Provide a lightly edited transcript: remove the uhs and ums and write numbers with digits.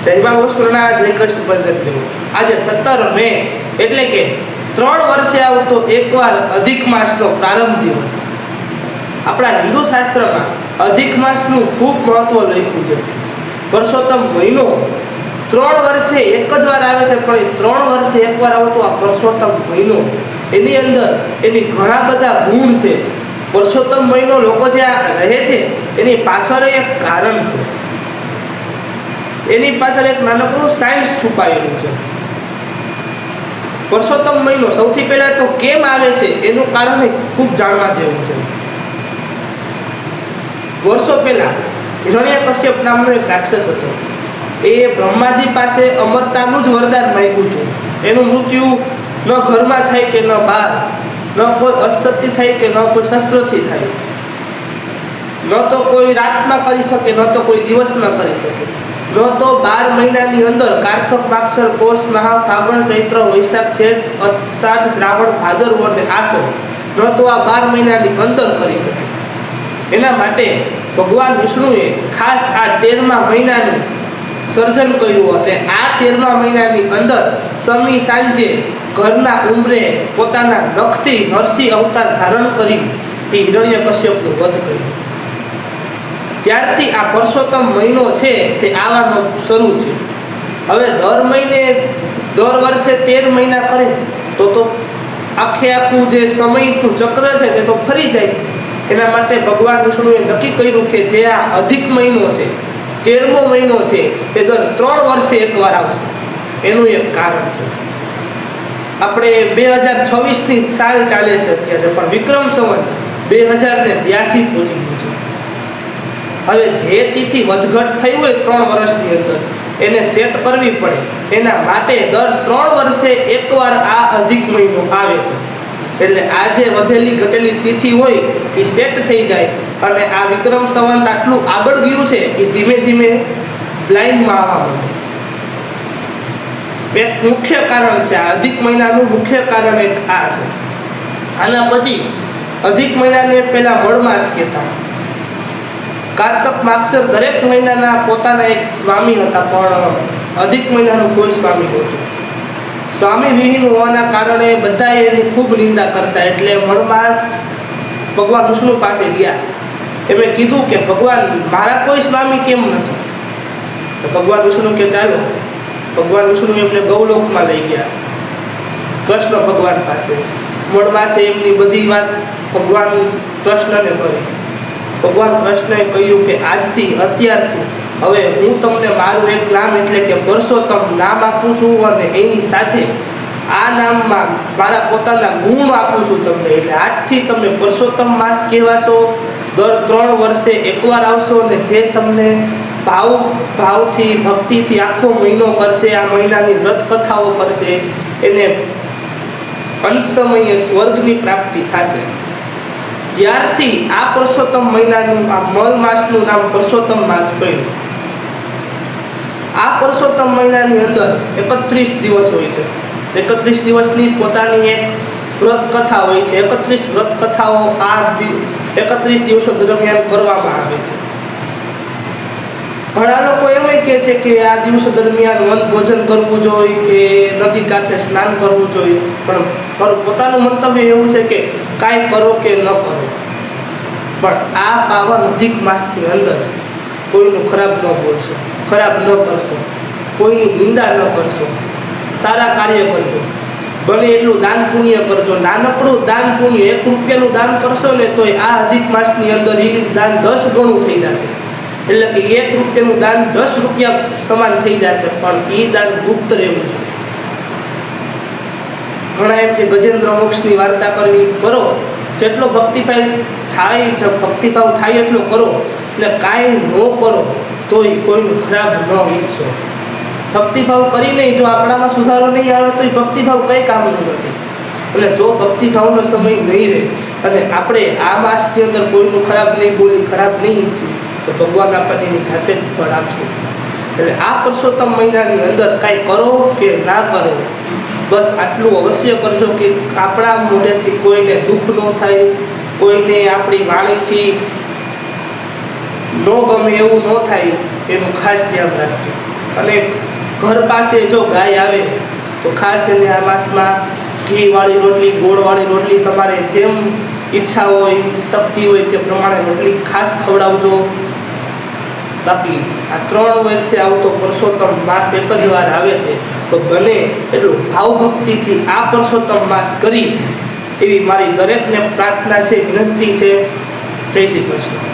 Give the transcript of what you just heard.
જય મા વસ્તુના જય કષ્ટ પંદર આજે 17 મે એટલે કે 3 વર્ષે આવતો એકવાર અધિક માસનો પ્રારંભ દિવસ. આપણા હિન્દુ શાસ્ત્રમાં અધિક માસનું ખૂબ મહત્વ લખ્યું છે. પુરુષોત્તમ મહિનો 3 વર્ષે એક જ વાર આવે છે, પણ એ 3 વર્ષે એકવાર આવતો આ પુરુષોત્તમ મહિનો એની અંદર એની ઘણા બધા ગુણ છે. પુરુષોત્તમ મહિનો લોકો જ્યાં રહે છે એની પાછળ એક કારણ છે, એની પાછળ એક નાનકડું સાયન્સ છુપાયેલું છે. પુરુષોત્તમ મહિનો સૌથી પહેલા તો કેમ આવે છે એનું કારણ ખૂબ જાણવા જેવું છે. વર્ષો પહેલા હિરણ્યકશ્યપ નામનો એક રાક્ષસ હતો. એ બ્રહ્માજી પાસે અમરતાનું જ વરદાન માંગ્યું હતું. એનું મૃત્યુ ન ઘરમાં થાય કે ન બહાર, ન કોઈ અસ્ત્રથી થાય કે ન કોઈ શસ્ત્રથી થાય, ન તો કોઈ રાતમાં કરી શકે, ન તો કોઈ દિવસમાં કરી શકે, ન તો 12 મહિનાની અંદર કાર્તક, માગસર, પોષ, મહા, ફાગણ, ચૈત્ર, વૈશાખ, જેઠ, અષાઢ, શ્રાવણ, ભાદરવો અને આસો, ન તો આ 12 મહિનાની અંદર કરી શકે. એના માટે ભગવાન વિષ્ણુએ ખાસ આ 13મા મહિનાનું સર્જન કર્યું અને આ 13મા મહિનાની અંદર સમી સાંજે ઘરના ઉંબરે પોતાના નખથી નરસિંહ અવતાર ધારણ કરી એ હિરણ્યકશ્યપનું વધ કર્યું. ત્યારથી આ પુરુષોત્તમ મહિનો છે તે આવવાનો શરૂ થયો. હવે દર વર્ષે 13 મહિના કરે તો આખું જે સમયનું ચક્ર છે તે તો ફરી જાય. એના માટે ભગવાન વિષ્ણુએ નક્કી કર્યું કે જે આ અધિક મહિનો છે, 13મો મહિનો છે, તે દર 3 વર્ષે એકવાર આવશે. એનું એક કારણ છે. આપણે 2026ની સાલ ચાલે છે અત્યારે, પણ વિક્રમ સંવત 2082 પહોંચી ગયું છે. હવે જે તિથિ વધઘટ થઈ હોય 3 વર્ષની અંદર એને સેટ કરવી પડે. એના માટે દર 3 વર્ષે એકવાર આ અધિક મહિનો આવે છે. એટલે આ જે વધેલી ઘટેલી તિથિ હોય એ સેટ થઈ જાય અને આ વિક્રમ સંવત આટલું આગળ ગયું છે એ ધીમે ધીમે લાઈનમાં આવવા માંડે. એક મુખ્ય કારણ છે આ અધિક મહિનાનું, મુખ્ય કારણ એક આ છે. આના પછી અધિક મહિનાને પહેલા મળમાસ કહેતા. કાર્તક, માગસર દરેક મહિનાના પોતાના એક સ્વામી હતા, પણ અધિક મહિનાનું કોઈ સ્વામી નહોતું. સ્વામી વિહીન હોવાના કારણે બધા એની ખૂબ નિંદા કરતા. એટલે મળમાસ ભગવાન વિષ્ણુ પાસે ગયા. એમણે કીધું કે ભગવાન, મારા કોઈ સ્વામી કેમ નથી? તો ભગવાન વિષ્ણુ કે ચાલો. ભગવાન વિષ્ણુ એમને ગૌલોકમાં લઈ ગયા, કૃષ્ણ ભગવાન પાસે. મળમાસે એમની બધી વાત ભગવાન કૃષ્ણને કરી. ભગવાન કૃષ્ણએ કહ્યું કે આજથી, અત્યારથી હવે હું તમને મારું એક નામ એટલે કે પુરુષોત્તમ નામ આપું છું અને એની સાથે આ નામમાં મારા પોતાના ગુણ આપું છું તમને. એટલે આજથી તમે પુરુષોત્તમ માસ કહેવાશો. દર 3 વર્ષે એકવાર આવશો અને જે તમને ભાવથી, ભક્તિથી આખો મહિનો કરશે, આ મહિનાની વ્રત કથાઓ કરશે, એને અંત સમયે સ્વર્ગની પ્રાપ્તિ થશે. ત્યારથી આ પુરુષોત્તમ મહિનાનું, આ મલ માસનું નામ પુરુષોત્તમ માસ પડ્યું. આ પુરુષોત્તમ મહિનાની અંદર 31 દિવસ હોય છે. 31 દિવસની પોતાની એક વ્રત કથા હોય છે. 31 વ્રત કથાઓ આ 31 દિવસો દરમિયાન કરવામાં આવે છે. ઘણા લોકો એમ કહે છે કે આ દિવસો દરમિયાન વન ભોજન કરવું જોઈએ કે નદી કાંઠે સ્નાન કરવું જોઈએ, પણ મારું પોતાનું મંતવ્ય એવું છે કે કાંઈ કરો કે ન કરો, પણ આ પાવન અધિક માસની અંદર કોઈનું ખરાબ ન બોલશો, ખરાબ ન કરશો, કોઈની નિંદા ન કરશો, સારા કાર્ય કરજો, બને એટલું દાન પુણ્ય કરજો. નાનકડું દાન પુણ્ય 1 રૂપિયાનું દાન કરશો ને તોય આ અધિક માસની અંદર એ દાન 10 ગણું થઈ જશે. એટલે કે 1 રૂપિયાનું દાન 10 રૂપિયા સમાન થઈ જશે, પણ એ દાન ગુપ્ત રહેવું છે. ઘણા એમ કે ગજેન્દ્ર મોક્ષની વાર્તા કરવી, કરો. જેટલો ભક્તિભાવ થાય એટલો કરો. એટલે કાંઈ ન કરો તોય કોઈનું ખરાબ ન ઈચ્છો. ભક્તિભાવ કરીને જો આપણામાં સુધારો નહીં આવે તો એ ભક્તિભાવ કંઈ કામનું નથી. એટલે જો ભક્તિભાવનો સમય નહીં રહે અને આપણે આ માસની અંદર કોઈનું ખરાબ નહીં બોલી, ખરાબ નહીં ઈચ્છી, તો ભગવાન આપણને એની જાતે જ ફળ આપશે. એટલે આ પુરુષોત્તમ મહિનાની અંદર કાંઈ કરો કે ના કરો, બસ આટલું અવશ્ય કરજો કે આપણા મોઢેથી કોઈને દુઃખ ન થાય, કોઈને આપણી વાણીથી ન ગમે એવું ન થાય, એનું ખાસ ધ્યાન રાખજો. અને ઘર પાસે જો ગાય આવે તો ખાસ એને આ માસમાં ઘીવાળી રોટલી, ગોળવાળી રોટલી, તમારે જેમ ઈચ્છા હોય, શક્તિ હોય તે પ્રમાણે રોટલી ખાસ ખવડાવજો. બાકી આ 3 વર્ષે આવતો પરસોત્તમ માસ એક જ વાર આવે છે, તો બને એટલું ભાવભક્તિથી આ પરસોત્તમ માસ કરી એવી મારી દરેકને પ્રાર્થના છે, વિનંતી છે. જય શ્રી કૃષ્ણ.